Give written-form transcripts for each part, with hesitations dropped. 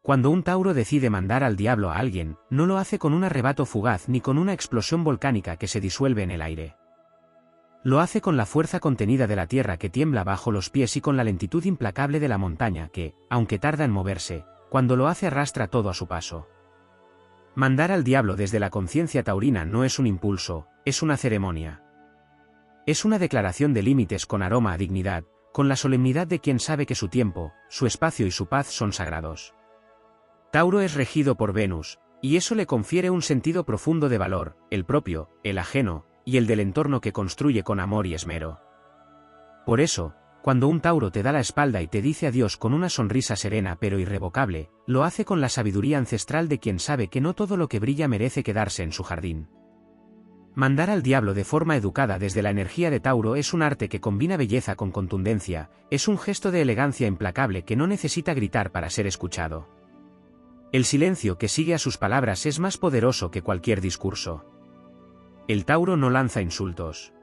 Cuando un Tauro decide mandar al diablo a alguien, no lo hace con un arrebato fugaz ni con una explosión volcánica que se disuelve en el aire. Lo hace con la fuerza contenida de la tierra que tiembla bajo los pies y con la lentitud implacable de la montaña que, aunque tarda en moverse, cuando lo hace arrastra todo a su paso. Mandar al diablo desde la conciencia taurina no es un impulso, es una ceremonia. Es una declaración de límites con aroma a dignidad, con la solemnidad de quien sabe que su tiempo, su espacio y su paz son sagrados. Tauro es regido por Venus, y eso le confiere un sentido profundo de valor, el propio, el ajeno, y el del entorno que construye con amor y esmero. Por eso, cuando un Tauro te da la espalda y te dice adiós con una sonrisa serena pero irrevocable, lo hace con la sabiduría ancestral de quien sabe que no todo lo que brilla merece quedarse en su jardín. Mandar al diablo de forma educada desde la energía de Tauro es un arte que combina belleza con contundencia, es un gesto de elegancia implacable que no necesita gritar para ser escuchado. El silencio que sigue a sus palabras es más poderoso que cualquier discurso. El Tauro no lanza insultos.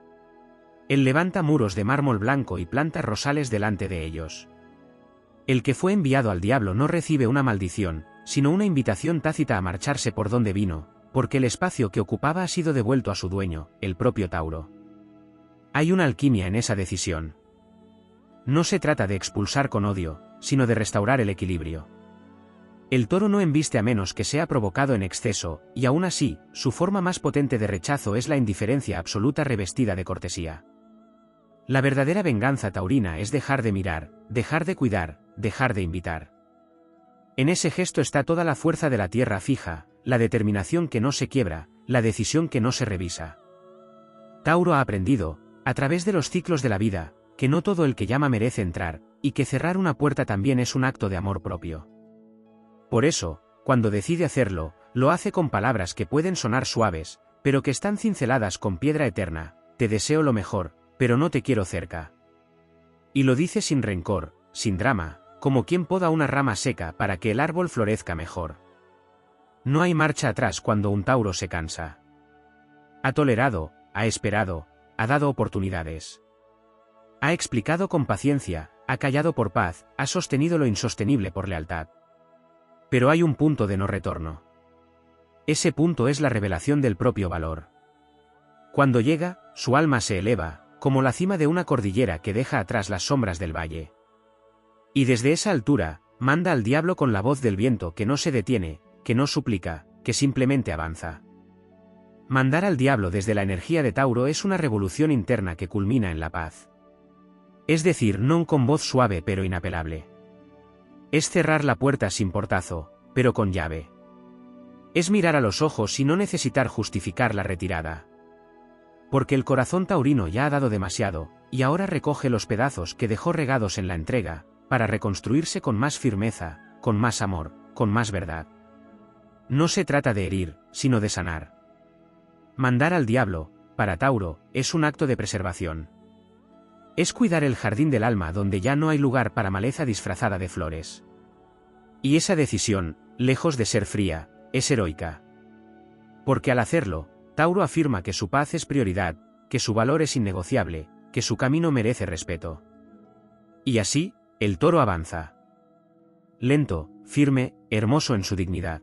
Él levanta muros de mármol blanco y planta rosales delante de ellos. El que fue enviado al diablo no recibe una maldición, sino una invitación tácita a marcharse por donde vino, porque el espacio que ocupaba ha sido devuelto a su dueño, el propio Tauro. Hay una alquimia en esa decisión. No se trata de expulsar con odio, sino de restaurar el equilibrio. El toro no embiste a menos que sea provocado en exceso, y aún así, su forma más potente de rechazo es la indiferencia absoluta revestida de cortesía. La verdadera venganza taurina es dejar de mirar, dejar de cuidar, dejar de invitar. En ese gesto está toda la fuerza de la tierra fija, la determinación que no se quiebra, la decisión que no se revisa. Tauro ha aprendido, a través de los ciclos de la vida, que no todo el que llama merece entrar, y que cerrar una puerta también es un acto de amor propio. Por eso, cuando decide hacerlo, lo hace con palabras que pueden sonar suaves, pero que están cinceladas con piedra eterna: te deseo lo mejor, pero no te quiero cerca. Y lo dice sin rencor, sin drama, como quien poda una rama seca para que el árbol florezca mejor. No hay marcha atrás cuando un Tauro se cansa. Ha tolerado, ha esperado, ha dado oportunidades. Ha explicado con paciencia, ha callado por paz, ha sostenido lo insostenible por lealtad. Pero hay un punto de no retorno. Ese punto es la revelación del propio valor. Cuando llega, su alma se eleva, como la cima de una cordillera que deja atrás las sombras del valle. Y desde esa altura, manda al diablo con la voz del viento que no se detiene, que no suplica, que simplemente avanza. Mandar al diablo desde la energía de Tauro es una revolución interna que culmina en la paz. Es decir, no con voz suave pero inapelable. Es cerrar la puerta sin portazo, pero con llave. Es mirar a los ojos y no necesitar justificar la retirada. Porque el corazón taurino ya ha dado demasiado, y ahora recoge los pedazos que dejó regados en la entrega, para reconstruirse con más firmeza, con más amor, con más verdad. No se trata de herir, sino de sanar. Mandar al diablo, para Tauro, es un acto de preservación. Es cuidar el jardín del alma donde ya no hay lugar para maleza disfrazada de flores. Y esa decisión, lejos de ser fría, es heroica. Porque al hacerlo, Tauro afirma que su paz es prioridad, que su valor es innegociable, que su camino merece respeto. Y así, el toro avanza. Lento, firme, hermoso en su dignidad.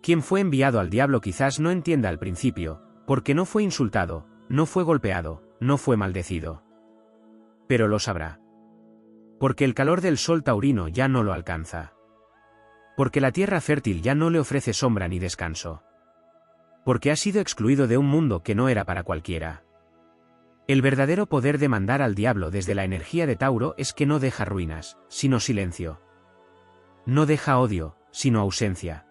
Quien fue enviado al diablo quizás no entienda al principio, porque no fue insultado, no fue golpeado, no fue maldecido. Pero lo sabrá. Porque el calor del sol taurino ya no lo alcanza. Porque la tierra fértil ya no le ofrece sombra ni descanso. Porque ha sido excluido de un mundo que no era para cualquiera. El verdadero poder de mandar al diablo desde la energía de Tauro es que no deja ruinas, sino silencio. No deja odio, sino ausencia.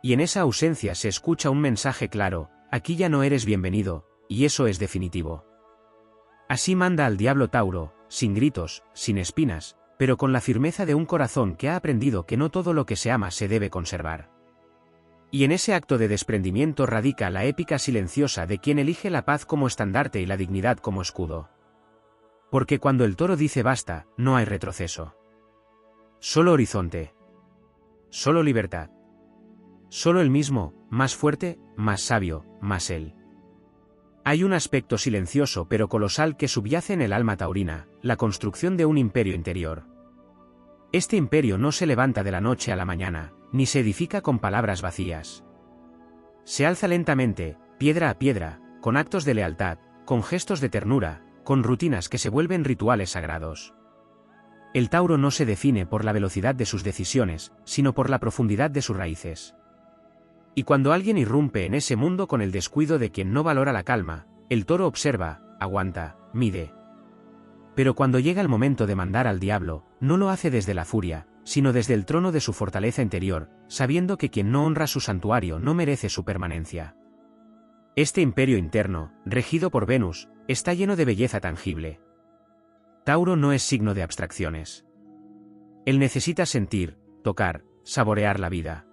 Y en esa ausencia se escucha un mensaje claro: aquí ya no eres bienvenido, y eso es definitivo. Así manda al diablo Tauro, sin gritos, sin espinas, pero con la firmeza de un corazón que ha aprendido que no todo lo que se ama se debe conservar. Y en ese acto de desprendimiento radica la épica silenciosa de quien elige la paz como estandarte y la dignidad como escudo. Porque cuando el toro dice basta, no hay retroceso. Solo horizonte. Solo libertad. Solo el mismo, más fuerte, más sabio, más él. Hay un aspecto silencioso pero colosal que subyace en el alma taurina, la construcción de un imperio interior. Este imperio no se levanta de la noche a la mañana, ni se edifica con palabras vacías. Se alza lentamente, piedra a piedra, con actos de lealtad, con gestos de ternura, con rutinas que se vuelven rituales sagrados. El Tauro no se define por la velocidad de sus decisiones, sino por la profundidad de sus raíces. Y cuando alguien irrumpe en ese mundo con el descuido de quien no valora la calma, el Toro observa, aguanta, mide. Pero cuando llega el momento de mandar al diablo, no lo hace desde la furia, sino desde el trono de su fortaleza interior, sabiendo que quien no honra su santuario no merece su permanencia. Este imperio interno, regido por Venus, está lleno de belleza tangible. Tauro no es signo de abstracciones. Él necesita sentir, tocar, saborear la vida.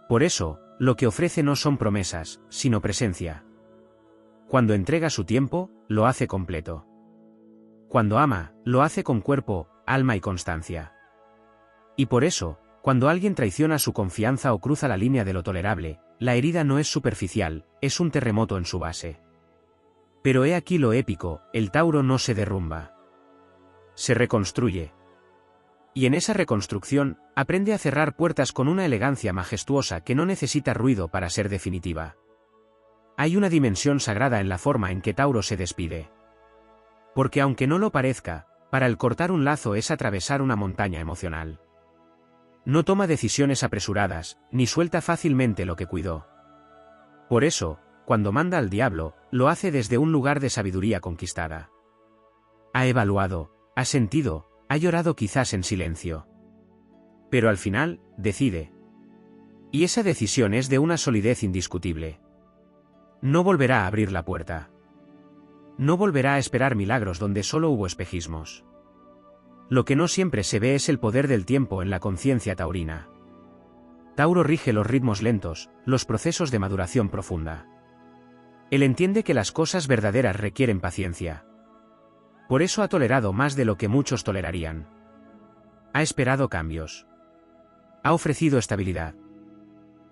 Por eso, lo que ofrece no son promesas, sino presencia. Cuando entrega su tiempo, lo hace completo. Cuando ama, lo hace con cuerpo, alma y constancia. Y por eso, cuando alguien traiciona su confianza o cruza la línea de lo tolerable, la herida no es superficial, es un terremoto en su base. Pero he aquí lo épico, el Tauro no se derrumba. Se reconstruye. Y en esa reconstrucción, aprende a cerrar puertas con una elegancia majestuosa que no necesita ruido para ser definitiva. Hay una dimensión sagrada en la forma en que Tauro se despide. Porque aunque no lo parezca, para el cortar un lazo es atravesar una montaña emocional. No toma decisiones apresuradas, ni suelta fácilmente lo que cuidó. Por eso, cuando manda al diablo, lo hace desde un lugar de sabiduría conquistada. Ha evaluado, ha sentido, ha llorado quizás en silencio. Pero al final, decide. Y esa decisión es de una solidez indiscutible. No volverá a abrir la puerta. No volverá a esperar milagros donde solo hubo espejismos. Lo que no siempre se ve es el poder del tiempo en la conciencia taurina. Tauro rige los ritmos lentos, los procesos de maduración profunda. Él entiende que las cosas verdaderas requieren paciencia. Por eso ha tolerado más de lo que muchos tolerarían. Ha esperado cambios. Ha ofrecido estabilidad.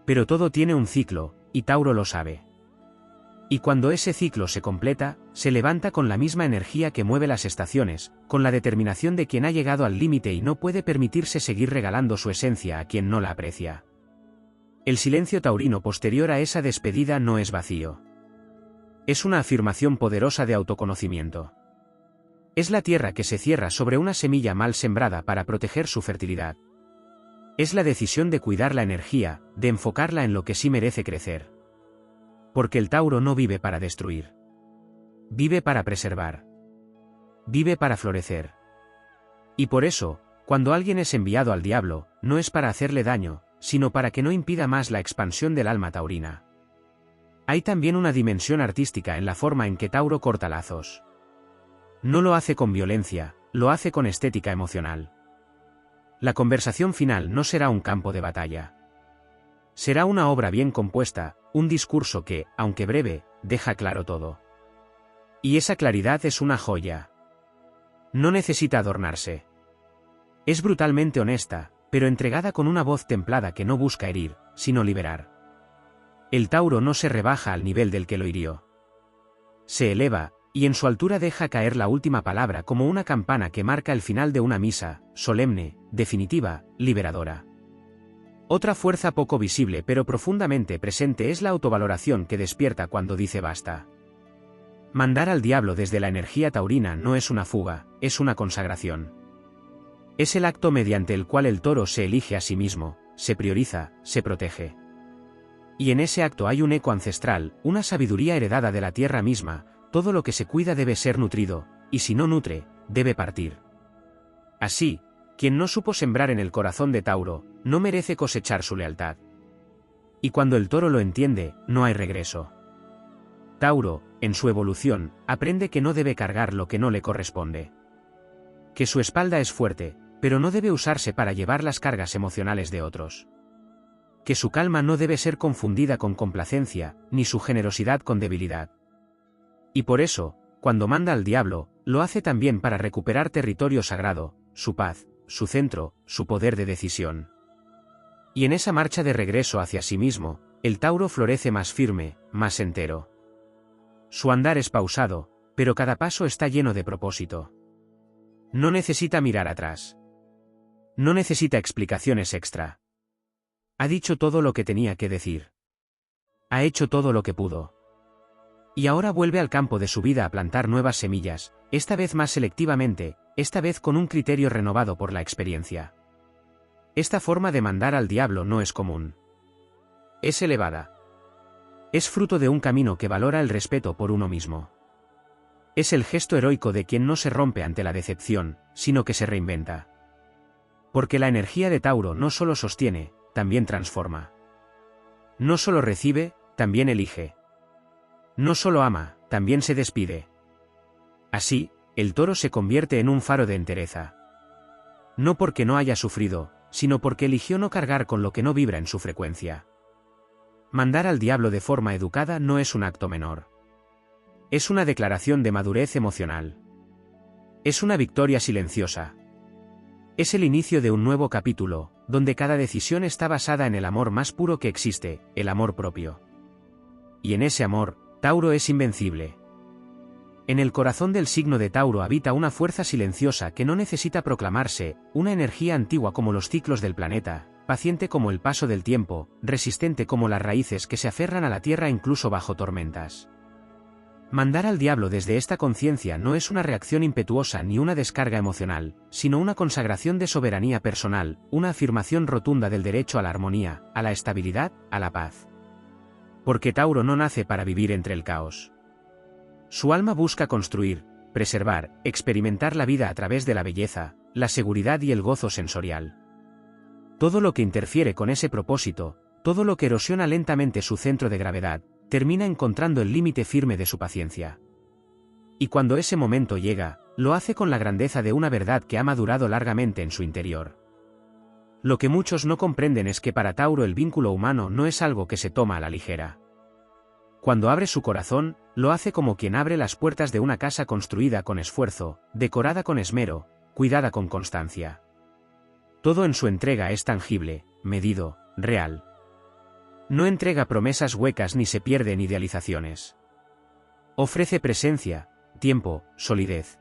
Pero todo tiene un ciclo, y Tauro lo sabe. Y cuando ese ciclo se completa, se levanta con la misma energía que mueve las estaciones, con la determinación de quien ha llegado al límite y no puede permitirse seguir regalando su esencia a quien no la aprecia. El silencio taurino posterior a esa despedida no es vacío. Es una afirmación poderosa de autoconocimiento. Es la tierra que se cierra sobre una semilla mal sembrada para proteger su fertilidad. Es la decisión de cuidar la energía, de enfocarla en lo que sí merece crecer. Porque el Tauro no vive para destruir. Vive para preservar. Vive para florecer. Y por eso, cuando alguien es enviado al diablo, no es para hacerle daño, sino para que no impida más la expansión del alma taurina. Hay también una dimensión artística en la forma en que Tauro corta lazos. No lo hace con violencia, lo hace con estética emocional. La conversación final no será un campo de batalla. Será una obra bien compuesta, un discurso que, aunque breve, deja claro todo. Y esa claridad es una joya. No necesita adornarse. Es brutalmente honesta, pero entregada con una voz templada que no busca herir, sino liberar. El Tauro no se rebaja al nivel del que lo hirió. Se eleva, y en su altura deja caer la última palabra como una campana que marca el final de una misa, solemne, definitiva, liberadora. Otra fuerza poco visible pero profundamente presente es la autovaloración que despierta cuando dice basta. Mandar al diablo desde la energía taurina no es una fuga, es una consagración. Es el acto mediante el cual el toro se elige a sí mismo, se prioriza, se protege. Y en ese acto hay un eco ancestral, una sabiduría heredada de la tierra misma. Todo lo que se cuida debe ser nutrido, y si no nutre, debe partir. Así, quien no supo sembrar en el corazón de Tauro, no merece cosechar su lealtad. Y cuando el toro lo entiende, no hay regreso. Tauro, en su evolución, aprende que no debe cargar lo que no le corresponde. Que su espalda es fuerte, pero no debe usarse para llevar las cargas emocionales de otros. Que su calma no debe ser confundida con complacencia, ni su generosidad con debilidad. Y por eso, cuando manda al diablo, lo hace también para recuperar territorio sagrado, su paz, su centro, su poder de decisión. Y en esa marcha de regreso hacia sí mismo, el Tauro florece más firme, más entero. Su andar es pausado, pero cada paso está lleno de propósito. No necesita mirar atrás. No necesita explicaciones extra. Ha dicho todo lo que tenía que decir. Ha hecho todo lo que pudo. Y ahora vuelve al campo de su vida a plantar nuevas semillas, esta vez más selectivamente, esta vez con un criterio renovado por la experiencia. Esta forma de mandar al diablo no es común. Es elevada. Es fruto de un camino que valora el respeto por uno mismo. Es el gesto heroico de quien no se rompe ante la decepción, sino que se reinventa. Porque la energía de Tauro no solo sostiene, también transforma. No solo recibe, también elige. No solo ama, también se despide. Así, el toro se convierte en un faro de entereza. No porque no haya sufrido, sino porque eligió no cargar con lo que no vibra en su frecuencia. Mandar al diablo de forma educada no es un acto menor. Es una declaración de madurez emocional. Es una victoria silenciosa. Es el inicio de un nuevo capítulo, donde cada decisión está basada en el amor más puro que existe, el amor propio. Y en ese amor, Tauro es invencible. En el corazón del signo de Tauro habita una fuerza silenciosa que no necesita proclamarse, una energía antigua como los ciclos del planeta, paciente como el paso del tiempo, resistente como las raíces que se aferran a la tierra incluso bajo tormentas. Mandar al diablo desde esta conciencia no es una reacción impetuosa ni una descarga emocional, sino una consagración de soberanía personal, una afirmación rotunda del derecho a la armonía, a la estabilidad, a la paz. Porque Tauro no nace para vivir entre el caos. Su alma busca construir, preservar, experimentar la vida a través de la belleza, la seguridad y el gozo sensorial. Todo lo que interfiere con ese propósito, todo lo que erosiona lentamente su centro de gravedad, termina encontrando el límite firme de su paciencia. Y cuando ese momento llega, lo hace con la grandeza de una verdad que ha madurado largamente en su interior. Lo que muchos no comprenden es que para Tauro el vínculo humano no es algo que se toma a la ligera. Cuando abre su corazón, lo hace como quien abre las puertas de una casa construida con esfuerzo, decorada con esmero, cuidada con constancia. Todo en su entrega es tangible, medido, real. No entrega promesas huecas ni se pierde en idealizaciones. Ofrece presencia, tiempo, solidez.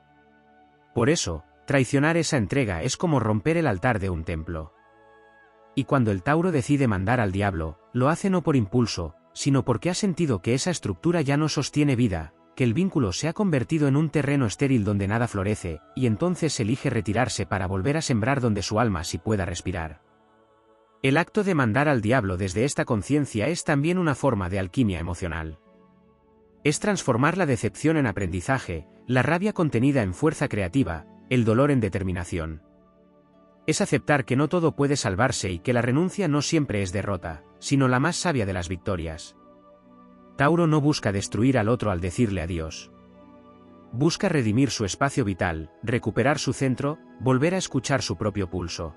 Por eso, traicionar esa entrega es como romper el altar de un templo. Y cuando el Tauro decide mandar al diablo, lo hace no por impulso, sino porque ha sentido que esa estructura ya no sostiene vida, que el vínculo se ha convertido en un terreno estéril donde nada florece, y entonces elige retirarse para volver a sembrar donde su alma sí pueda respirar. El acto de mandar al diablo desde esta conciencia es también una forma de alquimia emocional. Es transformar la decepción en aprendizaje, la rabia contenida en fuerza creativa, el dolor en determinación. Es aceptar que no todo puede salvarse y que la renuncia no siempre es derrota, sino la más sabia de las victorias. Tauro no busca destruir al otro al decirle adiós. Busca redimir su espacio vital, recuperar su centro, volver a escuchar su propio pulso.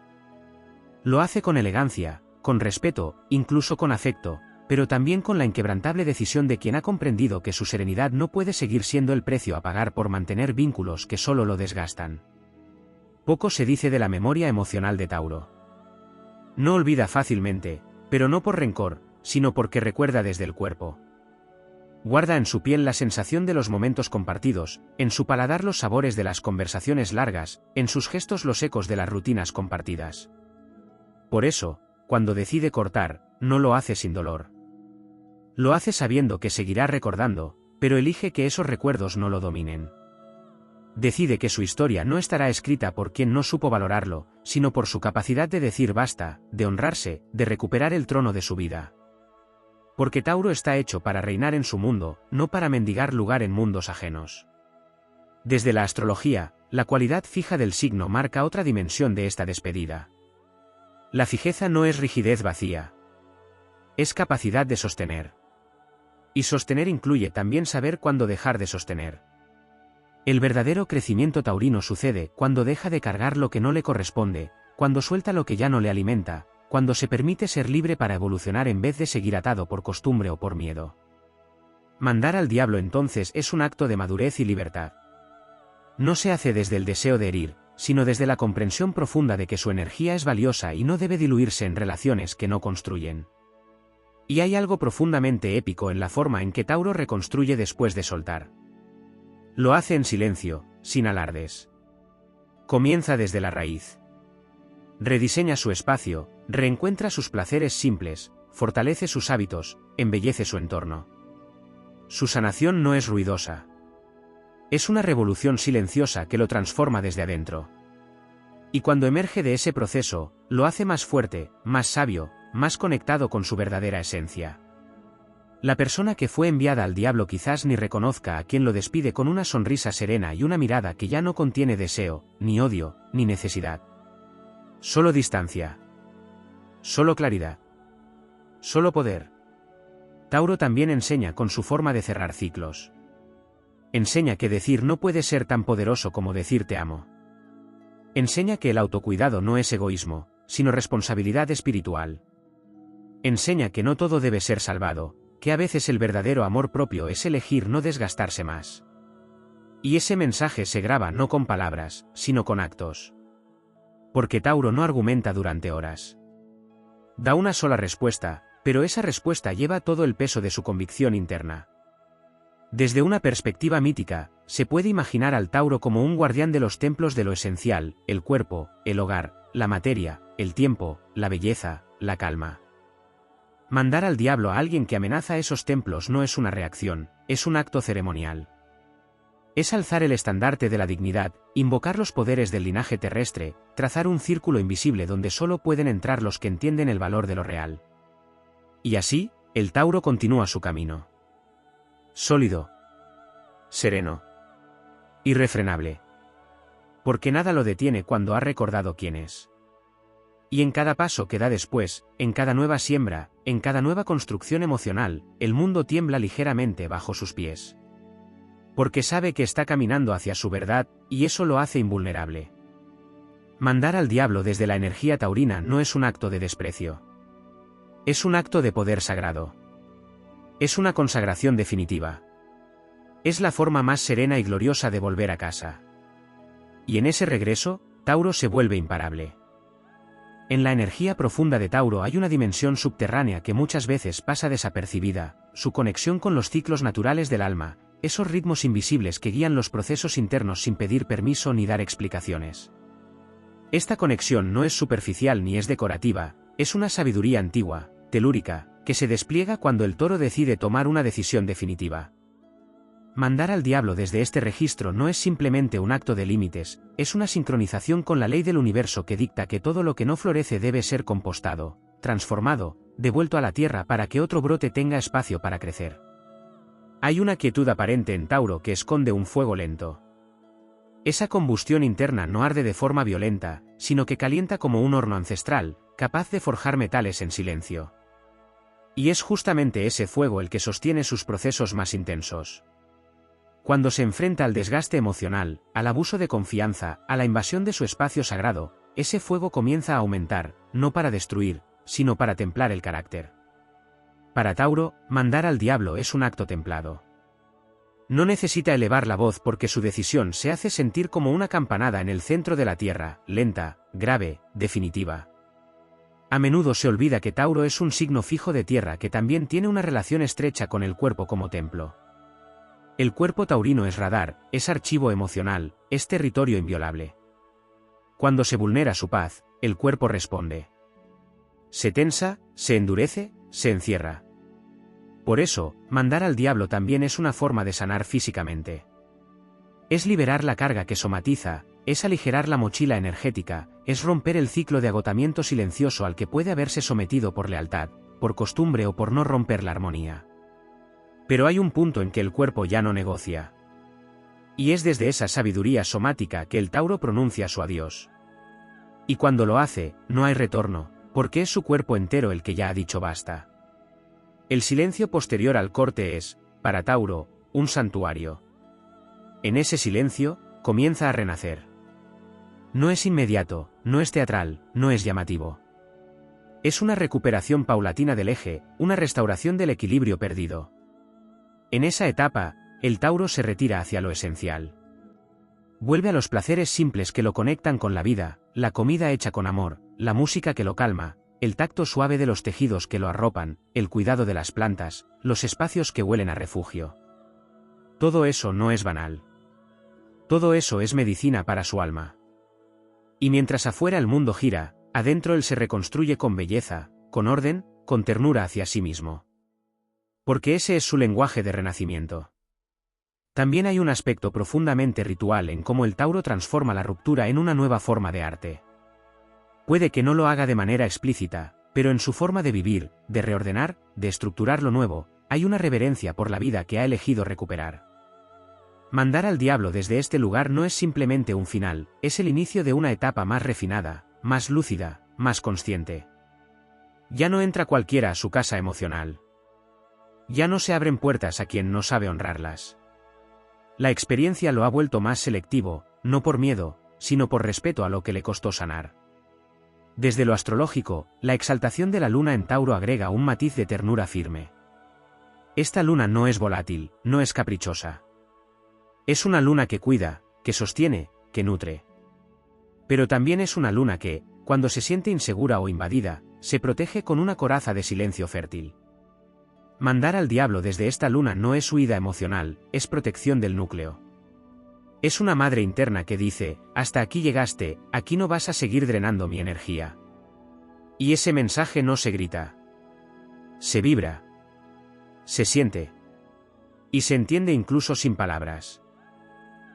Lo hace con elegancia, con respeto, incluso con afecto, pero también con la inquebrantable decisión de quien ha comprendido que su serenidad no puede seguir siendo el precio a pagar por mantener vínculos que solo lo desgastan. Poco se dice de la memoria emocional de Tauro. No olvida fácilmente, pero no por rencor, sino porque recuerda desde el cuerpo. Guarda en su piel la sensación de los momentos compartidos, en su paladar los sabores de las conversaciones largas, en sus gestos los ecos de las rutinas compartidas. Por eso, cuando decide cortar, no lo hace sin dolor. Lo hace sabiendo que seguirá recordando, pero elige que esos recuerdos no lo dominen. Decide que su historia no estará escrita por quien no supo valorarlo, sino por su capacidad de decir basta, de honrarse, de recuperar el trono de su vida. Porque Tauro está hecho para reinar en su mundo, no para mendigar lugar en mundos ajenos. Desde la astrología, la cualidad fija del signo marca otra dimensión de esta despedida. La fijeza no es rigidez vacía. Es capacidad de sostener. Y sostener incluye también saber cuándo dejar de sostener. El verdadero crecimiento taurino sucede cuando deja de cargar lo que no le corresponde, cuando suelta lo que ya no le alimenta, cuando se permite ser libre para evolucionar en vez de seguir atado por costumbre o por miedo. Mandar al diablo entonces es un acto de madurez y libertad. No se hace desde el deseo de herir, sino desde la comprensión profunda de que su energía es valiosa y no debe diluirse en relaciones que no construyen. Y hay algo profundamente épico en la forma en que Tauro reconstruye después de soltar. Lo hace en silencio, sin alardes. Comienza desde la raíz. rediseña su espacio, reencuentra sus placeres simples, fortalece sus hábitos, embellece su entorno. Su sanación no es ruidosa. Es una revolución silenciosa que lo transforma desde adentro. Y cuando emerge de ese proceso, lo hace más fuerte, más sabio, más conectado con su verdadera esencia. La persona que fue enviada al diablo quizás ni reconozca a quien lo despide con una sonrisa serena y una mirada que ya no contiene deseo, ni odio, ni necesidad. Solo distancia. Solo claridad. Solo poder. Tauro también enseña con su forma de cerrar ciclos. Enseña que decir no puede ser tan poderoso como decir te amo. Enseña que el autocuidado no es egoísmo, sino responsabilidad espiritual. Enseña que no todo debe ser salvado, que a veces el verdadero amor propio es elegir no desgastarse más. Y ese mensaje se graba no con palabras, sino con actos. Porque Tauro no argumenta durante horas. Da una sola respuesta, pero esa respuesta lleva todo el peso de su convicción interna. Desde una perspectiva mítica, se puede imaginar al Tauro como un guardián de los templos de lo esencial, el cuerpo, el hogar, la materia, el tiempo, la belleza, la calma. Mandar al diablo a alguien que amenaza esos templos no es una reacción, es un acto ceremonial. Es alzar el estandarte de la dignidad, invocar los poderes del linaje terrestre, trazar un círculo invisible donde solo pueden entrar los que entienden el valor de lo real. Y así, el Tauro continúa su camino. Sólido. Sereno. Irrefrenable. Porque nada lo detiene cuando ha recordado quién es. Y en cada paso que da después, en cada nueva siembra, en cada nueva construcción emocional, el mundo tiembla ligeramente bajo sus pies. Porque sabe que está caminando hacia su verdad, y eso lo hace invulnerable. Mandar al diablo desde la energía taurina no es un acto de desprecio. Es un acto de poder sagrado. Es una consagración definitiva. Es la forma más serena y gloriosa de volver a casa. Y en ese regreso, Tauro se vuelve imparable. En la energía profunda de Tauro hay una dimensión subterránea que muchas veces pasa desapercibida, su conexión con los ciclos naturales del alma, esos ritmos invisibles que guían los procesos internos sin pedir permiso ni dar explicaciones. Esta conexión no es superficial ni es decorativa, es una sabiduría antigua, telúrica, que se despliega cuando el toro decide tomar una decisión definitiva. Mandar al diablo desde este registro no es simplemente un acto de límites, es una sincronización con la ley del universo que dicta que todo lo que no florece debe ser compostado, transformado, devuelto a la tierra para que otro brote tenga espacio para crecer. Hay una quietud aparente en Tauro que esconde un fuego lento. Esa combustión interna no arde de forma violenta, sino que calienta como un horno ancestral, capaz de forjar metales en silencio. Y es justamente ese fuego el que sostiene sus procesos más intensos. Cuando se enfrenta al desgaste emocional, al abuso de confianza, a la invasión de su espacio sagrado, ese fuego comienza a aumentar, no para destruir, sino para templar el carácter. Para Tauro, mandar al diablo es un acto templado. No necesita elevar la voz porque su decisión se hace sentir como una campanada en el centro de la tierra, lenta, grave, definitiva. A menudo se olvida que Tauro es un signo fijo de tierra que también tiene una relación estrecha con el cuerpo como templo. El cuerpo taurino es radar, es archivo emocional, es territorio inviolable. Cuando se vulnera su paz, el cuerpo responde. Se tensa, se endurece, se encierra. Por eso, mandar al diablo también es una forma de sanar físicamente. Es liberar la carga que somatiza, es aligerar la mochila energética, es romper el ciclo de agotamiento silencioso al que puede haberse sometido por lealtad, por costumbre o por no romper la armonía. Pero hay un punto en que el cuerpo ya no negocia. Y es desde esa sabiduría somática que el Tauro pronuncia su adiós. Y cuando lo hace, no hay retorno, porque es su cuerpo entero el que ya ha dicho basta. El silencio posterior al corte es, para Tauro, un santuario. En ese silencio, comienza a renacer. No es inmediato, no es teatral, no es llamativo. Es una recuperación paulatina del eje, una restauración del equilibrio perdido. En esa etapa, el Tauro se retira hacia lo esencial. Vuelve a los placeres simples que lo conectan con la vida, la comida hecha con amor, la música que lo calma, el tacto suave de los tejidos que lo arropan, el cuidado de las plantas, los espacios que huelen a refugio. Todo eso no es banal. Todo eso es medicina para su alma. Y mientras afuera el mundo gira, Adentro él se reconstruye con belleza, con orden, con ternura hacia sí mismo. Porque ese es su lenguaje de renacimiento. También hay un aspecto profundamente ritual en cómo el Tauro transforma la ruptura en una nueva forma de arte. Puede que no lo haga de manera explícita, pero en su forma de vivir, de reordenar, de estructurar lo nuevo, hay una reverencia por la vida que ha elegido recuperar. Mandar al diablo desde este lugar no es simplemente un final, es el inicio de una etapa más refinada, más lúcida, más consciente. Ya no entra cualquiera a su casa emocional. Ya no se abren puertas a quien no sabe honrarlas. La experiencia lo ha vuelto más selectivo, no por miedo, sino por respeto a lo que le costó sanar. Desde lo astrológico, la exaltación de la luna en Tauro agrega un matiz de ternura firme. Esta luna no es volátil, no es caprichosa. Es una luna que cuida, que sostiene, que nutre. Pero también es una luna que, cuando se siente insegura o invadida, se protege con una coraza de silencio fértil. Mandar al diablo desde esta luna no es huida emocional, es protección del núcleo. Es una madre interna que dice, hasta aquí llegaste, aquí no vas a seguir drenando mi energía. Y ese mensaje no se grita. Se vibra. Se siente. Y se entiende incluso sin palabras.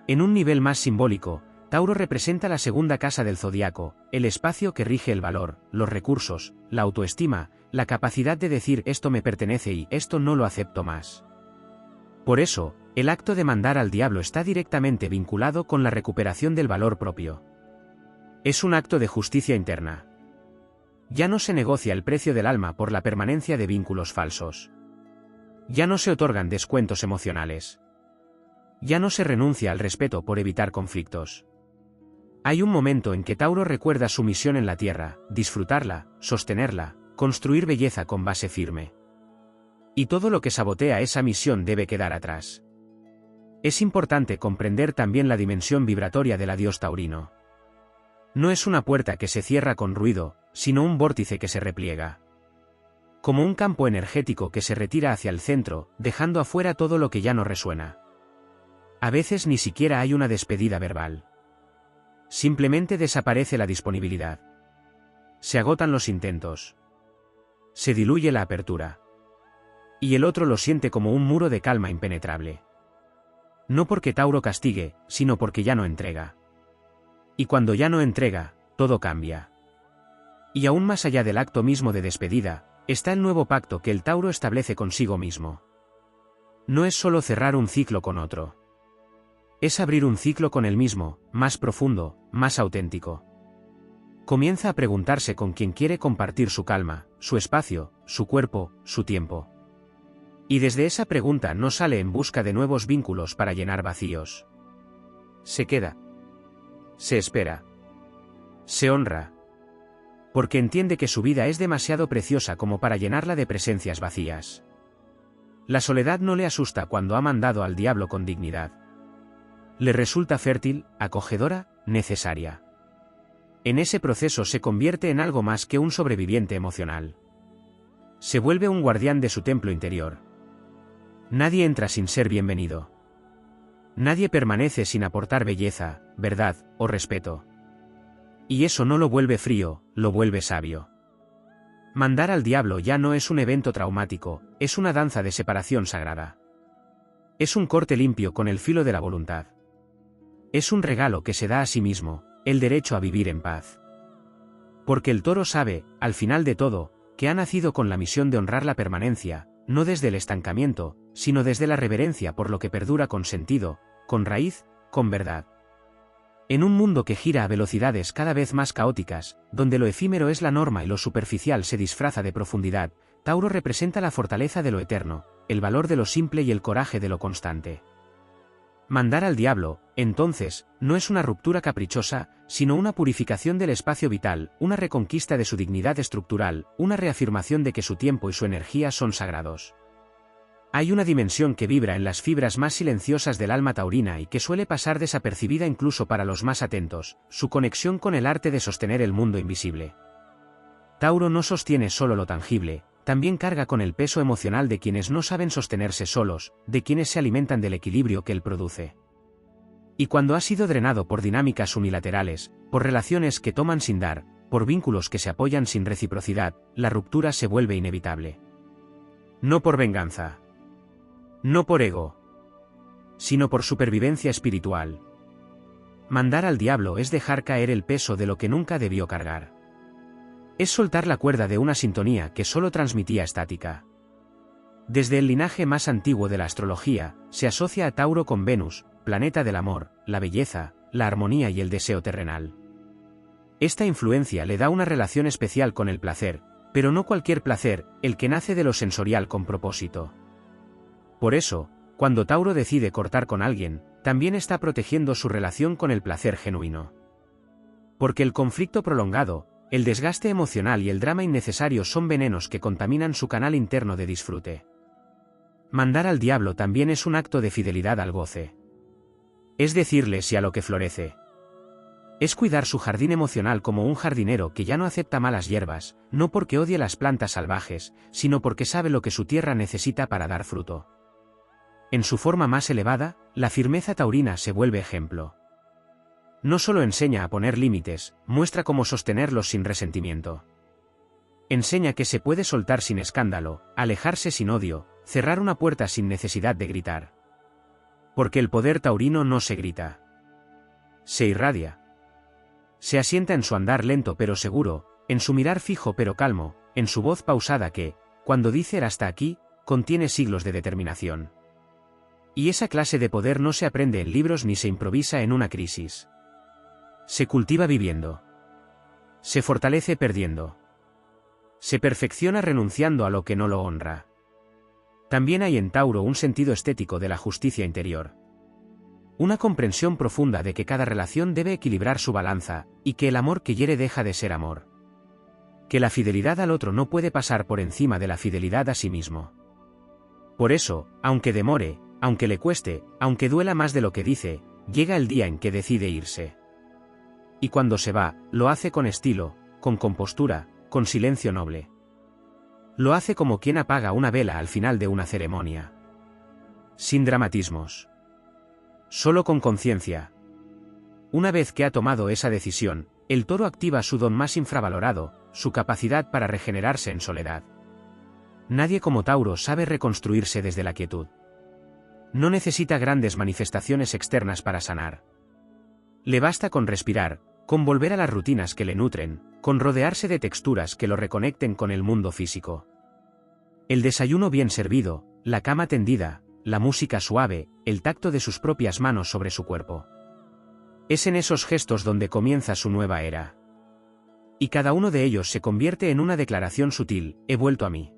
En un nivel más simbólico, Tauro representa la segunda casa del zodiaco, el espacio que rige el valor, los recursos, la autoestima, la capacidad de decir esto me pertenece y esto no lo acepto más. Por eso, el acto de mandar al diablo está directamente vinculado con la recuperación del valor propio. Es un acto de justicia interna. Ya no se negocia el precio del alma por la permanencia de vínculos falsos. Ya no se otorgan descuentos emocionales. Ya no se renuncia al respeto por evitar conflictos. Hay un momento en que Tauro recuerda su misión en la Tierra, disfrutarla, sostenerla, construir belleza con base firme. Y todo lo que sabotea esa misión debe quedar atrás. Es importante comprender también la dimensión vibratoria del adiós taurino. No es una puerta que se cierra con ruido, sino un vórtice que se repliega. Como un campo energético que se retira hacia el centro, dejando afuera todo lo que ya no resuena. A veces ni siquiera hay una despedida verbal. Simplemente desaparece la disponibilidad. Se agotan los intentos. Se diluye la apertura. Y el otro lo siente como un muro de calma impenetrable. No porque Tauro castigue, sino porque ya no entrega. Y cuando ya no entrega, todo cambia. Y aún más allá del acto mismo de despedida, está el nuevo pacto que el Tauro establece consigo mismo. No es solo cerrar un ciclo con otro. Es abrir un ciclo con el mismo, más profundo, más auténtico. Comienza a preguntarse con quién quiere compartir su calma, su espacio, su cuerpo, su tiempo. Y desde esa pregunta no sale en busca de nuevos vínculos para llenar vacíos. Se queda. Se espera. Se honra. Porque entiende que su vida es demasiado preciosa como para llenarla de presencias vacías. La soledad no le asusta cuando ha mandado al diablo con dignidad. Le resulta fértil, acogedora, necesaria. En ese proceso se convierte en algo más que un sobreviviente emocional. Se vuelve un guardián de su templo interior. Nadie entra sin ser bienvenido. Nadie permanece sin aportar belleza, verdad o respeto. Y eso no lo vuelve frío, lo vuelve sabio. Mandar al diablo ya no es un evento traumático, es una danza de separación sagrada. Es un corte limpio con el filo de la voluntad. Es un regalo que se da a sí mismo, el derecho a vivir en paz. Porque el toro sabe, al final de todo, que ha nacido con la misión de honrar la permanencia, no desde el estancamiento, sino desde la reverencia por lo que perdura con sentido, con raíz, con verdad. En un mundo que gira a velocidades cada vez más caóticas, donde lo efímero es la norma y lo superficial se disfraza de profundidad, Tauro representa la fortaleza de lo eterno, el valor de lo simple y el coraje de lo constante. Mandar al diablo, entonces, no es una ruptura caprichosa, sino una purificación del espacio vital, una reconquista de su dignidad estructural, una reafirmación de que su tiempo y su energía son sagrados. Hay una dimensión que vibra en las fibras más silenciosas del alma taurina y que suele pasar desapercibida incluso para los más atentos, su conexión con el arte de sostener el mundo invisible. Tauro no sostiene solo lo tangible, también carga con el peso emocional de quienes no saben sostenerse solos, de quienes se alimentan del equilibrio que él produce. Y cuando ha sido drenado por dinámicas unilaterales, por relaciones que toman sin dar, por vínculos que se apoyan sin reciprocidad, la ruptura se vuelve inevitable. No por venganza. No por ego. Sino por supervivencia espiritual. Mandar al diablo es dejar caer el peso de lo que nunca debió cargar. Es soltar la cuerda de una sintonía que solo transmitía estática. Desde el linaje más antiguo de la astrología, se asocia a Tauro con Venus, planeta del amor, la belleza, la armonía y el deseo terrenal. Esta influencia le da una relación especial con el placer, pero no cualquier placer, el que nace de lo sensorial con propósito. Por eso, cuando Tauro decide cortar con alguien, también está protegiendo su relación con el placer genuino. Porque el conflicto prolongado, el desgaste emocional y el drama innecesario son venenos que contaminan su canal interno de disfrute. Mandar al diablo también es un acto de fidelidad al goce. Es decirle sí a lo que florece. Es cuidar su jardín emocional como un jardinero que ya no acepta malas hierbas, no porque odie las plantas salvajes, sino porque sabe lo que su tierra necesita para dar fruto. En su forma más elevada, la firmeza taurina se vuelve ejemplo. No solo enseña a poner límites, muestra cómo sostenerlos sin resentimiento. Enseña que se puede soltar sin escándalo, alejarse sin odio, cerrar una puerta sin necesidad de gritar. Porque el poder taurino no se grita. Se irradia. Se asienta en su andar lento pero seguro, en su mirar fijo pero calmo, en su voz pausada que, cuando dice hasta aquí, contiene siglos de determinación. Y esa clase de poder no se aprende en libros ni se improvisa en una crisis. Se cultiva viviendo. Se fortalece perdiendo. Se perfecciona renunciando a lo que no lo honra. También hay en Tauro un sentido estético de la justicia interior. Una comprensión profunda de que cada relación debe equilibrar su balanza, y que el amor que hiere deja de ser amor. Que la fidelidad al otro no puede pasar por encima de la fidelidad a sí mismo. Por eso, aunque demore, aunque le cueste, aunque duela más de lo que dice, llega el día en que decide irse. Y cuando se va, lo hace con estilo, con compostura, con silencio noble. Lo hace como quien apaga una vela al final de una ceremonia. Sin dramatismos. Solo con conciencia. Una vez que ha tomado esa decisión, el toro activa su don más infravalorado, su capacidad para regenerarse en soledad. Nadie como Tauro sabe reconstruirse desde la quietud. No necesita grandes manifestaciones externas para sanar. Le basta con respirar, con volver a las rutinas que le nutren, con rodearse de texturas que lo reconecten con el mundo físico. El desayuno bien servido, la cama tendida, la música suave, el tacto de sus propias manos sobre su cuerpo. Es en esos gestos donde comienza su nueva era. Y cada uno de ellos se convierte en una declaración sutil: he vuelto a mí.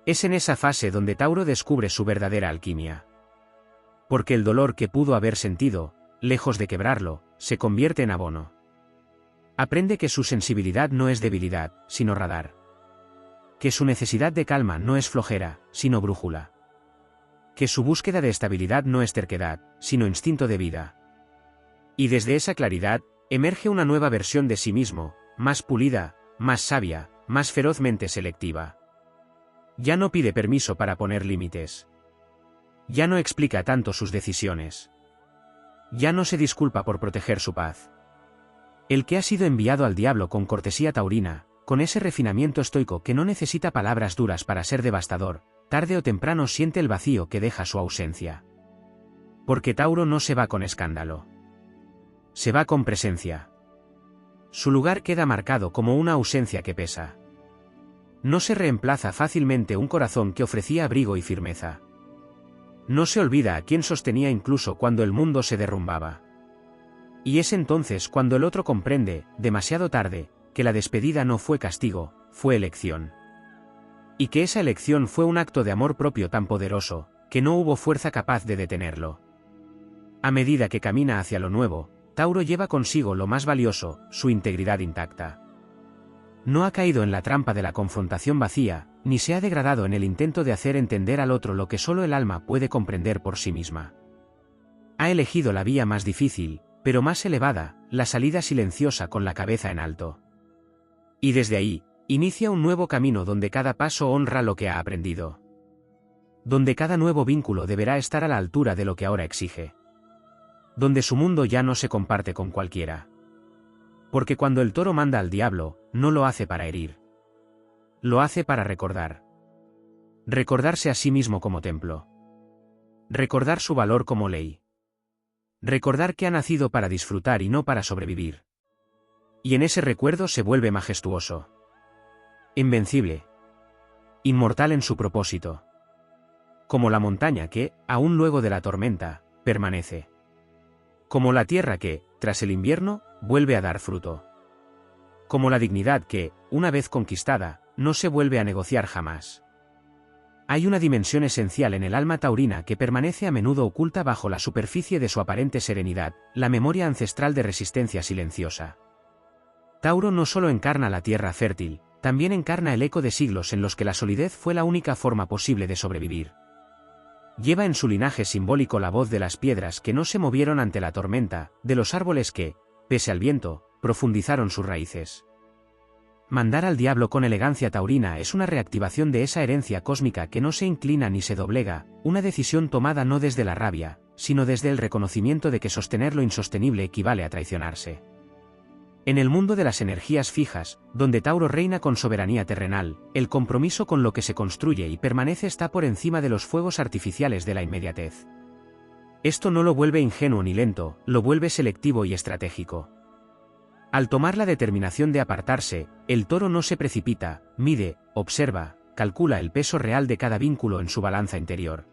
Es en esa fase donde Tauro descubre su verdadera alquimia. Porque el dolor que pudo haber sentido, lejos de quebrarlo, se convierte en abono. Aprende que su sensibilidad no es debilidad, sino radar. Que su necesidad de calma no es flojera, sino brújula. Que su búsqueda de estabilidad no es terquedad, sino instinto de vida. Y desde esa claridad, emerge una nueva versión de sí mismo, más pulida, más sabia, más ferozmente selectiva. Ya no pide permiso para poner límites. Ya no explica tanto sus decisiones. Ya no se disculpa por proteger su paz. El que ha sido enviado al diablo con cortesía taurina, con ese refinamiento estoico que no necesita palabras duras para ser devastador, tarde o temprano siente el vacío que deja su ausencia. Porque Tauro no se va con escándalo. Se va con presencia. Su lugar queda marcado como una ausencia que pesa. No se reemplaza fácilmente un corazón que ofrecía abrigo y firmeza. No se olvida a quien sostenía incluso cuando el mundo se derrumbaba. Y es entonces cuando el otro comprende, demasiado tarde, que la despedida no fue castigo, fue elección. Y que esa elección fue un acto de amor propio tan poderoso, que no hubo fuerza capaz de detenerlo. A medida que camina hacia lo nuevo, Tauro lleva consigo lo más valioso, su integridad intacta. No ha caído en la trampa de la confrontación vacía, ni se ha degradado en el intento de hacer entender al otro lo que solo el alma puede comprender por sí misma. Ha elegido la vía más difícil, pero más elevada, la salida silenciosa con la cabeza en alto. Y desde ahí, inicia un nuevo camino donde cada paso honra lo que ha aprendido. Donde cada nuevo vínculo deberá estar a la altura de lo que ahora exige. Donde su mundo ya no se comparte con cualquiera. Porque cuando el toro manda al diablo, no lo hace para herir. Lo hace para recordar. Recordarse a sí mismo como templo. Recordar su valor como ley. Recordar que ha nacido para disfrutar y no para sobrevivir. Y en ese recuerdo se vuelve majestuoso. Invencible. Inmortal en su propósito. Como la montaña que, aún luego de la tormenta, permanece. Como la tierra que, tras el invierno, vuelve a dar fruto. Como la dignidad que, una vez conquistada, no se vuelve a negociar jamás. Hay una dimensión esencial en el alma taurina que permanece a menudo oculta bajo la superficie de su aparente serenidad, la memoria ancestral de resistencia silenciosa. Tauro no solo encarna la tierra fértil, también encarna el eco de siglos en los que la solidez fue la única forma posible de sobrevivir. Lleva en su linaje simbólico la voz de las piedras que no se movieron ante la tormenta, de los árboles que, pese al viento, profundizaron sus raíces. Mandar al diablo con elegancia taurina es una reactivación de esa herencia cósmica que no se inclina ni se doblega, una decisión tomada no desde la rabia, sino desde el reconocimiento de que sostener lo insostenible equivale a traicionarse. En el mundo de las energías fijas, donde Tauro reina con soberanía terrenal, el compromiso con lo que se construye y permanece está por encima de los fuegos artificiales de la inmediatez. Esto no lo vuelve ingenuo ni lento, lo vuelve selectivo y estratégico. Al tomar la determinación de apartarse, el toro no se precipita, mide, observa, calcula el peso real de cada vínculo en su balanza interior.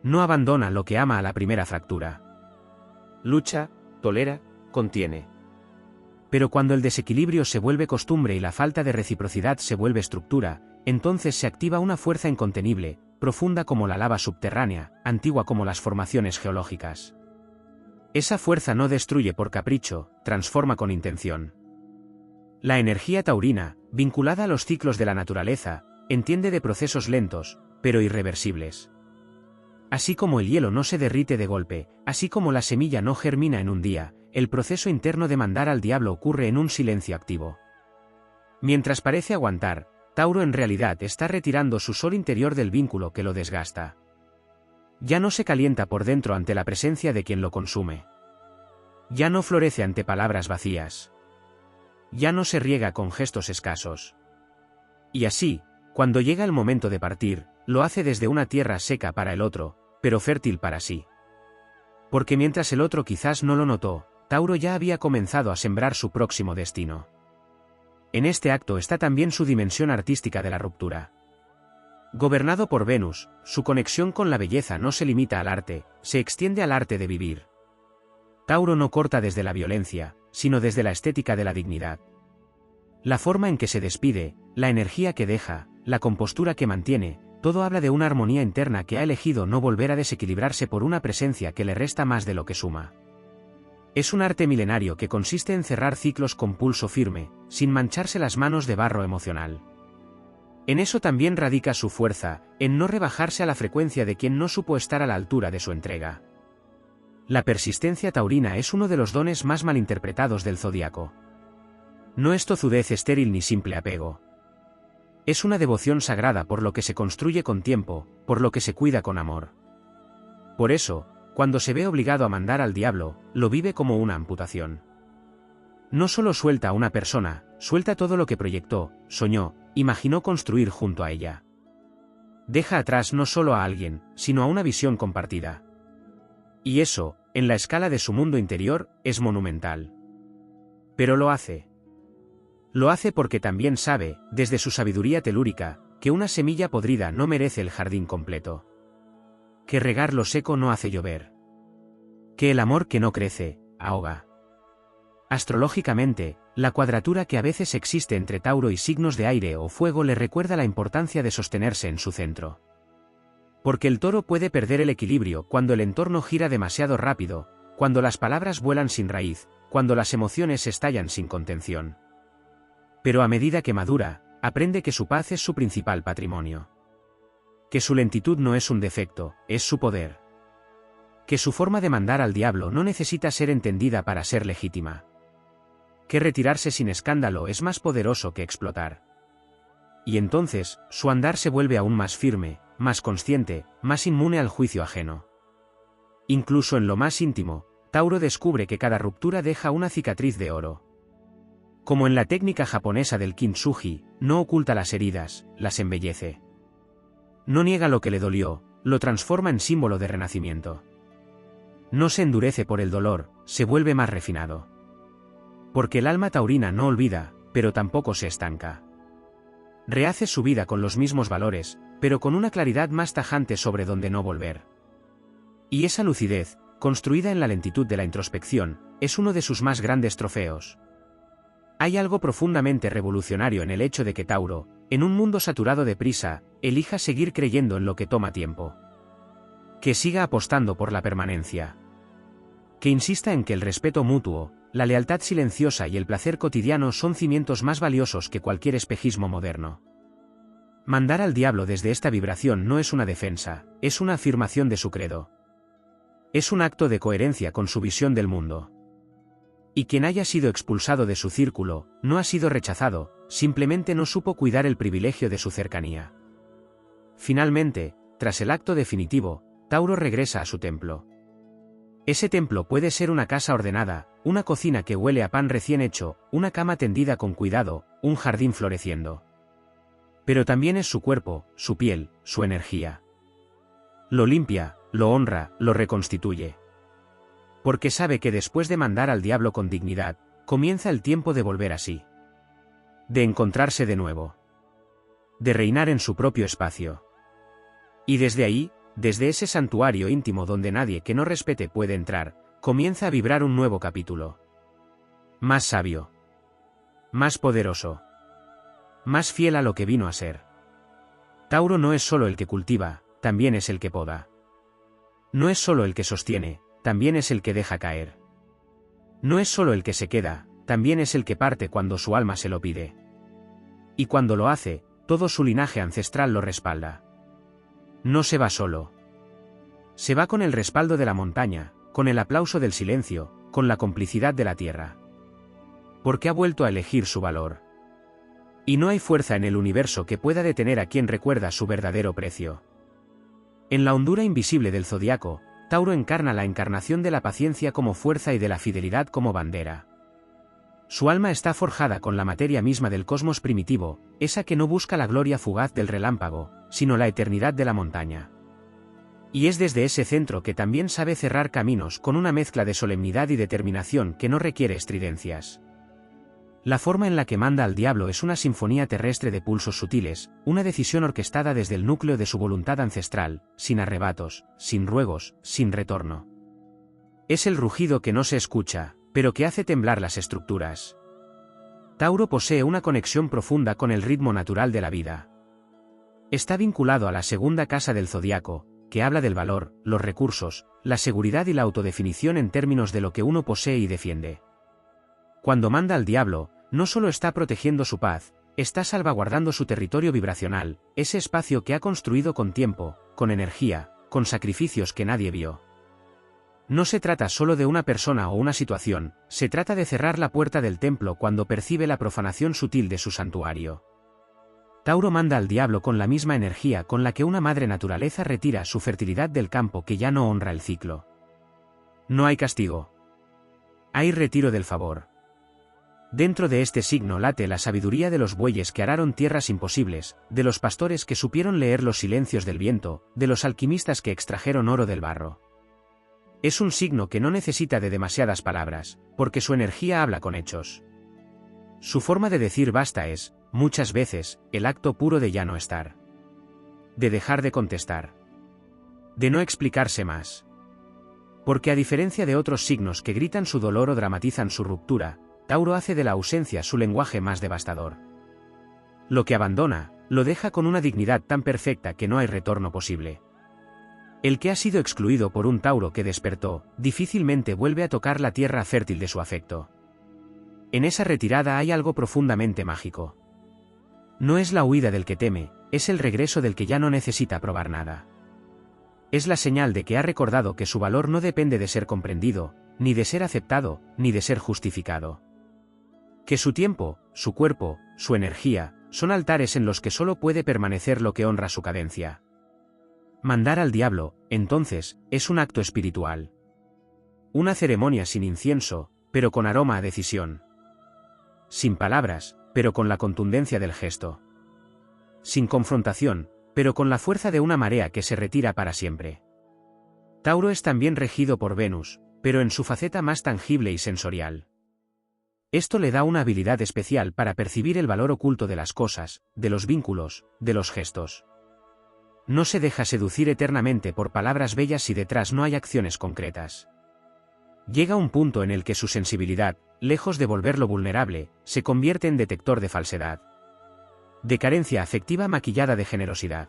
No abandona lo que ama a la primera fractura. Lucha, tolera, contiene. Pero cuando el desequilibrio se vuelve costumbre y la falta de reciprocidad se vuelve estructura, entonces se activa una fuerza incontenible, profunda como la lava subterránea, antigua como las formaciones geológicas. Esa fuerza no destruye por capricho, transforma con intención. La energía taurina, vinculada a los ciclos de la naturaleza, entiende de procesos lentos, pero irreversibles. Así como el hielo no se derrite de golpe, así como la semilla no germina en un día, el proceso interno de mandar al diablo ocurre en un silencio activo. Mientras parece aguantar, Tauro en realidad está retirando su sol interior del vínculo que lo desgasta. Ya no se calienta por dentro ante la presencia de quien lo consume. Ya no florece ante palabras vacías. Ya no se riega con gestos escasos. Y así, cuando llega el momento de partir, lo hace desde una tierra seca para el otro, pero fértil para sí. Porque mientras el otro quizás no lo notó, Tauro ya había comenzado a sembrar su próximo destino. En este acto está también su dimensión artística de la ruptura. Gobernado por Venus, su conexión con la belleza no se limita al arte, se extiende al arte de vivir. Tauro no corta desde la violencia, sino desde la estética de la dignidad. La forma en que se despide, la energía que deja, la compostura que mantiene, todo habla de una armonía interna que ha elegido no volver a desequilibrarse por una presencia que le resta más de lo que suma. Es un arte milenario que consiste en cerrar ciclos con pulso firme, sin mancharse las manos de barro emocional. En eso también radica su fuerza, en no rebajarse a la frecuencia de quien no supo estar a la altura de su entrega. La persistencia taurina es uno de los dones más malinterpretados del zodiaco. No es tozudez estéril ni simple apego. Es una devoción sagrada por lo que se construye con tiempo, por lo que se cuida con amor. Por eso, cuando se ve obligado a mandar al diablo, lo vive como una amputación. No solo suelta a una persona, suelta todo lo que proyectó, soñó, imaginó construir junto a ella. Deja atrás no solo a alguien, sino a una visión compartida. Y eso, en la escala de su mundo interior, es monumental. Pero lo hace. Lo hace porque también sabe, desde su sabiduría telúrica, que una semilla podrida no merece el jardín completo. Que regar lo seco no hace llover. Que el amor que no crece, ahoga. Astrológicamente, la cuadratura que a veces existe entre Tauro y signos de aire o fuego le recuerda la importancia de sostenerse en su centro. Porque el toro puede perder el equilibrio cuando el entorno gira demasiado rápido, cuando las palabras vuelan sin raíz, cuando las emociones estallan sin contención. Pero a medida que madura, aprende que su paz es su principal patrimonio. Que su lentitud no es un defecto, es su poder. Que su forma de mandar al diablo no necesita ser entendida para ser legítima. Que retirarse sin escándalo es más poderoso que explotar. Y entonces, su andar se vuelve aún más firme, más consciente, más inmune al juicio ajeno. Incluso en lo más íntimo, Tauro descubre que cada ruptura deja una cicatriz de oro. Como en la técnica japonesa del kintsugi, no oculta las heridas, las embellece. No niega lo que le dolió, lo transforma en símbolo de renacimiento. No se endurece por el dolor, se vuelve más refinado. Porque el alma taurina no olvida, pero tampoco se estanca. Rehace su vida con los mismos valores, pero con una claridad más tajante sobre dónde no volver. Y esa lucidez, construida en la lentitud de la introspección, es uno de sus más grandes trofeos. Hay algo profundamente revolucionario en el hecho de que Tauro, en un mundo saturado de prisa, elija seguir creyendo en lo que toma tiempo. Que siga apostando por la permanencia. Que insista en que el respeto mutuo, la lealtad silenciosa y el placer cotidiano son cimientos más valiosos que cualquier espejismo moderno. Mandar al diablo desde esta vibración no es una defensa, es una afirmación de su credo. Es un acto de coherencia con su visión del mundo. Y quien haya sido expulsado de su círculo, no ha sido rechazado, simplemente no supo cuidar el privilegio de su cercanía. Finalmente, tras el acto definitivo, Tauro regresa a su templo. Ese templo puede ser una casa ordenada, una cocina que huele a pan recién hecho, una cama tendida con cuidado, un jardín floreciendo. Pero también es su cuerpo, su piel, su energía. Lo limpia, lo honra, lo reconstituye. Porque sabe que después de mandar al diablo con dignidad, comienza el tiempo de volver a sí. De encontrarse de nuevo. De reinar en su propio espacio. Y desde ahí, desde ese santuario íntimo donde nadie que no respete puede entrar, comienza a vibrar un nuevo capítulo. Más sabio. Más poderoso. Más fiel a lo que vino a ser. Tauro no es solo el que cultiva, también es el que poda. No es solo el que sostiene, también es el que deja caer. No es solo el que se queda, también es el que parte cuando su alma se lo pide. Y cuando lo hace, todo su linaje ancestral lo respalda. No se va solo. Se va con el respaldo de la montaña, con el aplauso del silencio, con la complicidad de la tierra. Porque ha vuelto a elegir su valor. Y no hay fuerza en el universo que pueda detener a quien recuerda su verdadero precio. En la hondura invisible del zodiaco, Tauro encarna la encarnación de la paciencia como fuerza y de la fidelidad como bandera. Su alma está forjada con la materia misma del cosmos primitivo, esa que no busca la gloria fugaz del relámpago, sino la eternidad de la montaña. Y es desde ese centro que también sabe cerrar caminos con una mezcla de solemnidad y determinación que no requiere estridencias. La forma en la que manda al diablo es una sinfonía terrestre de pulsos sutiles, una decisión orquestada desde el núcleo de su voluntad ancestral, sin arrebatos, sin ruegos, sin retorno. Es el rugido que no se escucha, pero que hace temblar las estructuras. Tauro posee una conexión profunda con el ritmo natural de la vida. Está vinculado a la segunda casa del zodiaco, que habla del valor, los recursos, la seguridad y la autodefinición en términos de lo que uno posee y defiende. Cuando manda al diablo, no solo está protegiendo su paz, está salvaguardando su territorio vibracional, ese espacio que ha construido con tiempo, con energía, con sacrificios que nadie vio. No se trata solo de una persona o una situación, se trata de cerrar la puerta del templo cuando percibe la profanación sutil de su santuario. Tauro manda al diablo con la misma energía con la que una madre naturaleza retira su fertilidad del campo que ya no honra el ciclo. No hay castigo. Hay retiro del favor. Dentro de este signo late la sabiduría de los bueyes que araron tierras imposibles, de los pastores que supieron leer los silencios del viento, de los alquimistas que extrajeron oro del barro. Es un signo que no necesita de demasiadas palabras, porque su energía habla con hechos. Su forma de decir basta es, muchas veces, el acto puro de ya no estar. De dejar de contestar. De no explicarse más. Porque a diferencia de otros signos que gritan su dolor o dramatizan su ruptura, Tauro hace de la ausencia su lenguaje más devastador. Lo que abandona, lo deja con una dignidad tan perfecta que no hay retorno posible. El que ha sido excluido por un Tauro que despertó, difícilmente vuelve a tocar la tierra fértil de su afecto. En esa retirada hay algo profundamente mágico. No es la huida del que teme, es el regreso del que ya no necesita probar nada. Es la señal de que ha recordado que su valor no depende de ser comprendido, ni de ser aceptado, ni de ser justificado. Que su tiempo, su cuerpo, su energía, son altares en los que solo puede permanecer lo que honra su cadencia. Mandar al diablo, entonces, es un acto espiritual. Una ceremonia sin incienso, pero con aroma a decisión. sin palabras, pero con la contundencia del gesto. Sin confrontación, pero con la fuerza de una marea que se retira para siempre. Tauro es también regido por Venus, pero en su faceta más tangible y sensorial. Esto le da una habilidad especial para percibir el valor oculto de las cosas, de los vínculos, de los gestos. No se deja seducir eternamente por palabras bellas si detrás no hay acciones concretas. Llega un punto en el que su sensibilidad, lejos de volverlo vulnerable, se convierte en detector de falsedad. De carencia afectiva maquillada de generosidad.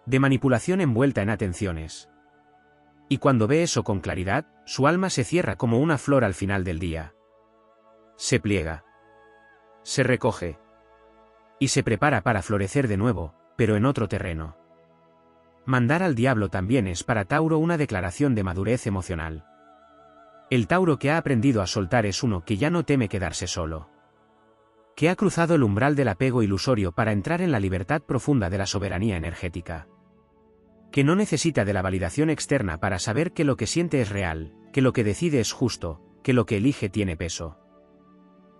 De manipulación envuelta en atenciones. Y cuando ve eso con claridad, su alma se cierra como una flor al final del día. Se pliega. Se recoge. Y se prepara para florecer de nuevo, pero en otro terreno. Mandar al diablo también es para Tauro una declaración de madurez emocional. El Tauro que ha aprendido a soltar es uno que ya no teme quedarse solo. Que ha cruzado el umbral del apego ilusorio para entrar en la libertad profunda de la soberanía energética. Que no necesita de la validación externa para saber que lo que siente es real, que lo que decide es justo, que lo que elige tiene peso.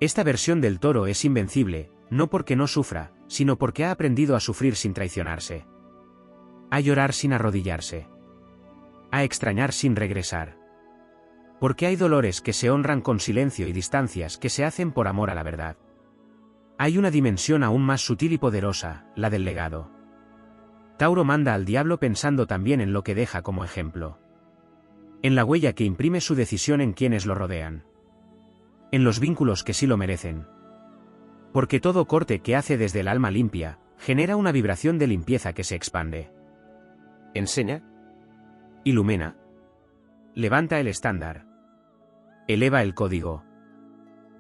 Esta versión del Toro es invencible, no porque no sufra, sino porque ha aprendido a sufrir sin traicionarse. A llorar sin arrodillarse. A extrañar sin regresar. Porque hay dolores que se honran con silencio y distancias que se hacen por amor a la verdad. Hay una dimensión aún más sutil y poderosa, la del legado. Tauro manda al diablo pensando también en lo que deja como ejemplo. En la huella que imprime su decisión en quienes lo rodean. En los vínculos que sí lo merecen. Porque todo corte que hace desde el alma limpia, genera una vibración de limpieza que se expande. Enseña. Ilumina. Levanta el estándar. Eleva el código.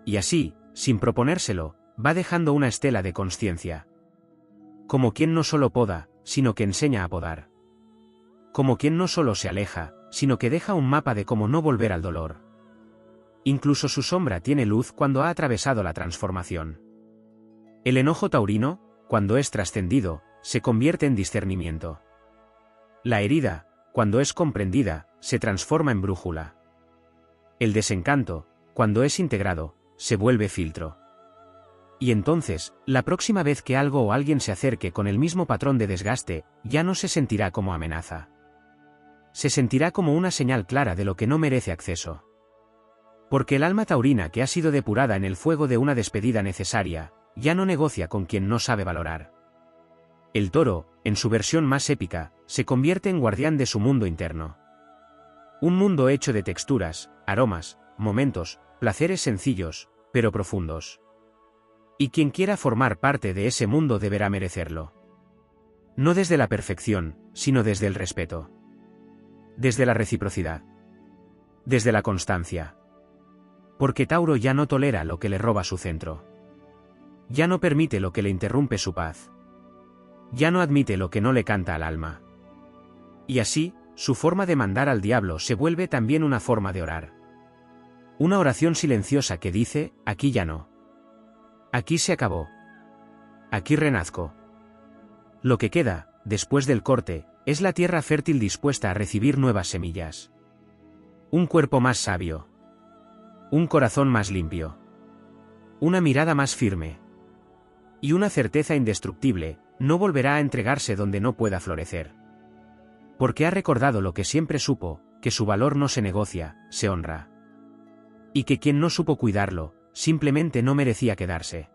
Y así, sin proponérselo, va dejando una estela de consciencia. Como quien no solo poda, sino que enseña a podar. Como quien no solo se aleja, sino que deja un mapa de cómo no volver al dolor. Incluso su sombra tiene luz cuando ha atravesado la transformación. El enojo taurino, cuando es trascendido, se convierte en discernimiento. La herida, cuando es comprendida, se transforma en brújula. El desencanto, cuando es integrado, se vuelve filtro. Y entonces, la próxima vez que algo o alguien se acerque con el mismo patrón de desgaste, ya no se sentirá como amenaza. Se sentirá como una señal clara de lo que no merece acceso. Porque el alma taurina que ha sido depurada en el fuego de una despedida necesaria, ya no negocia con quien no sabe valorar. El Toro, en su versión más épica, se convierte en guardián de su mundo interno. Un mundo hecho de texturas, aromas, momentos, placeres sencillos, pero profundos. Y quien quiera formar parte de ese mundo deberá merecerlo. No desde la perfección, sino desde el respeto. Desde la reciprocidad. Desde la constancia. Porque Tauro ya no tolera lo que le roba su centro. Ya no permite lo que le interrumpe su paz. Ya no admite lo que no le canta al alma. Y así, su forma de mandar al diablo se vuelve también una forma de orar. Una oración silenciosa que dice, aquí ya no. Aquí se acabó. Aquí renazco. Lo que queda, después del corte, es la tierra fértil dispuesta a recibir nuevas semillas. Un cuerpo más sabio. Un corazón más limpio. Una mirada más firme. Y una certeza indestructible, no volverá a entregarse donde no pueda florecer. Porque ha recordado lo que siempre supo, que su valor no se negocia, se honra. Y que quien no supo cuidarlo, simplemente no merecía quedarse.